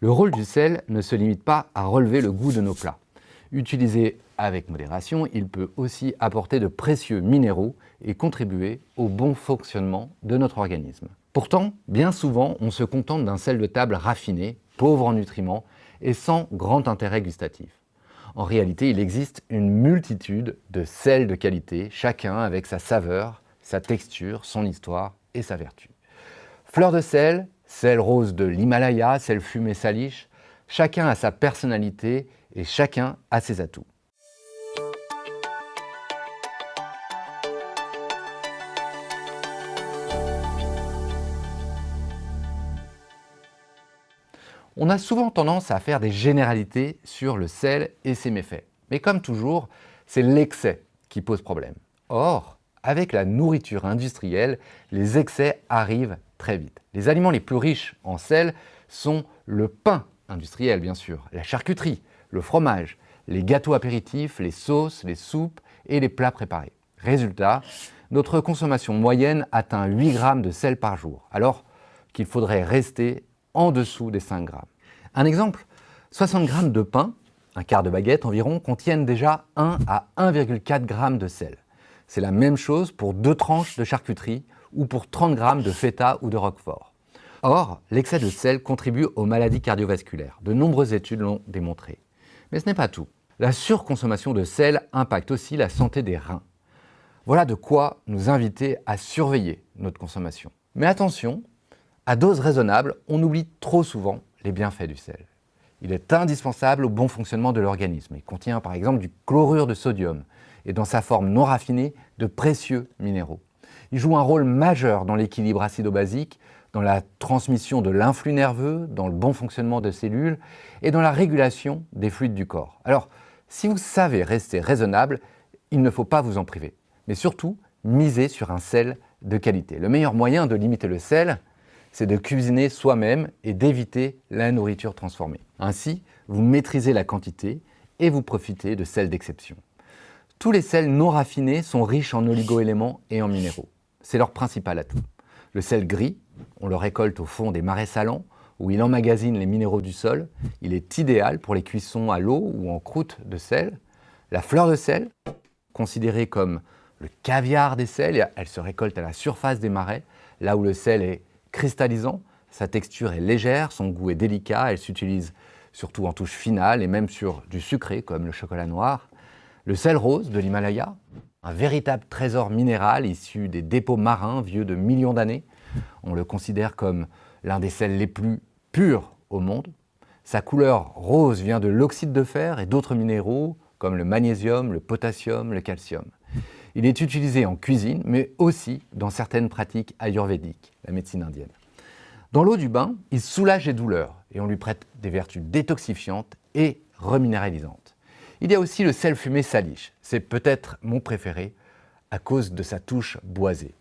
Le rôle du sel ne se limite pas à relever le goût de nos plats. Utilisé avec modération, il peut aussi apporter de précieux minéraux et contribuer au bon fonctionnement de notre organisme. Pourtant, bien souvent, on se contente d'un sel de table raffiné, pauvre en nutriments et sans grand intérêt gustatif. En réalité, il existe une multitude de sels de qualité, chacun avec sa saveur, sa texture, son histoire et sa vertu. Fleur de sel, sel rose de l'Himalaya, sel fumé Salish, chacun a sa personnalité et chacun a ses atouts. On a souvent tendance à faire des généralités sur le sel et ses méfaits. Mais comme toujours, c'est l'excès qui pose problème. Or, avec la nourriture industrielle, les excès arrivent très vite. Les aliments les plus riches en sel sont le pain industriel, bien sûr, la charcuterie, le fromage, les gâteaux apéritifs, les sauces, les soupes et les plats préparés. Résultat, notre consommation moyenne atteint 8 grammes de sel par jour, alors qu'il faudrait rester en dessous des 5 grammes. Un exemple, 60 grammes de pain, un quart de baguette environ, contiennent déjà 1 à 1,4 g de sel. C'est la même chose pour 2 tranches de charcuterie ou pour 30 grammes de feta ou de roquefort. Or, l'excès de sel contribue aux maladies cardiovasculaires. De nombreuses études l'ont démontré. Mais ce n'est pas tout. La surconsommation de sel impacte aussi la santé des reins. Voilà de quoi nous inviter à surveiller notre consommation. Mais attention, à dose raisonnable, on oublie trop souvent les bienfaits du sel. Il est indispensable au bon fonctionnement de l'organisme. Il contient par exemple du chlorure de sodium et dans sa forme non raffinée, de précieux minéraux. Il joue un rôle majeur dans l'équilibre acido-basique, dans la transmission de l'influx nerveux, dans le bon fonctionnement de cellules et dans la régulation des fluides du corps. Alors, si vous savez rester raisonnable, il ne faut pas vous en priver. Mais surtout, misez sur un sel de qualité. Le meilleur moyen de limiter le sel, c'est de cuisiner soi-même et d'éviter la nourriture transformée. Ainsi, vous maîtrisez la quantité et vous profitez de sels d'exception. Tous les sels non raffinés sont riches en oligo-éléments et en minéraux. C'est leur principal atout. Le sel gris, on le récolte au fond des marais salants où il emmagasine les minéraux du sol. Il est idéal pour les cuissons à l'eau ou en croûte de sel. La fleur de sel, considérée comme le caviar des sels, elle se récolte à la surface des marais, là où le sel est cristallisant, sa texture est légère, son goût est délicat, elle s'utilise surtout en touche finale et même sur du sucré comme le chocolat noir. Le sel rose de l'Himalaya, un véritable trésor minéral issu des dépôts marins vieux de millions d'années. On le considère comme l'un des sels les plus purs au monde. Sa couleur rose vient de l'oxyde de fer et d'autres minéraux comme le magnésium, le potassium, le calcium. Il est utilisé en cuisine, mais aussi dans certaines pratiques ayurvédiques, la médecine indienne. Dans l'eau du bain, il soulage les douleurs et on lui prête des vertus détoxifiantes et reminéralisantes. Il y a aussi le sel fumé Salish. C'est peut-être mon préféré à cause de sa touche boisée.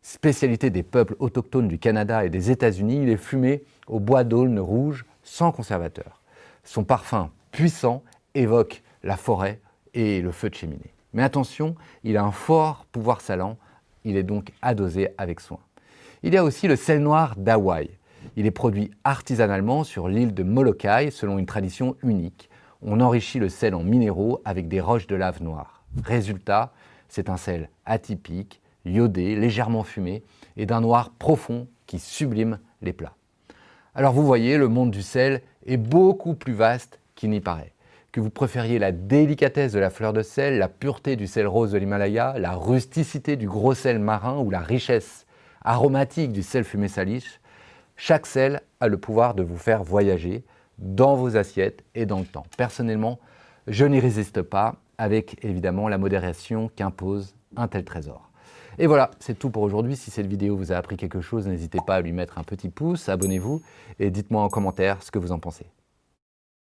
Spécialité des peuples autochtones du Canada et des États-Unis, il est fumé au bois d'aulne rouge sans conservateur. Son parfum puissant évoque la forêt et le feu de cheminée. Mais attention, il a un fort pouvoir salant, il est donc à doser avec soin. Il y a aussi le sel noir d'Hawaï. Il est produit artisanalement sur l'île de Molokai selon une tradition unique. On enrichit le sel en minéraux avec des roches de lave noire. Résultat, c'est un sel atypique, iodé, légèrement fumé et d'un noir profond qui sublime les plats. Alors vous voyez, le monde du sel est beaucoup plus vaste qu'il n'y paraît. Que vous préfériez la délicatesse de la fleur de sel, la pureté du sel rose de l'Himalaya, la rusticité du gros sel marin ou la richesse aromatique du sel fumé Salish, chaque sel a le pouvoir de vous faire voyager dans vos assiettes et dans le temps. Personnellement, je n'y résiste pas, avec évidemment la modération qu'impose un tel trésor. Et voilà, c'est tout pour aujourd'hui. Si cette vidéo vous a appris quelque chose, n'hésitez pas à lui mettre un petit pouce, abonnez-vous et dites-moi en commentaire ce que vous en pensez.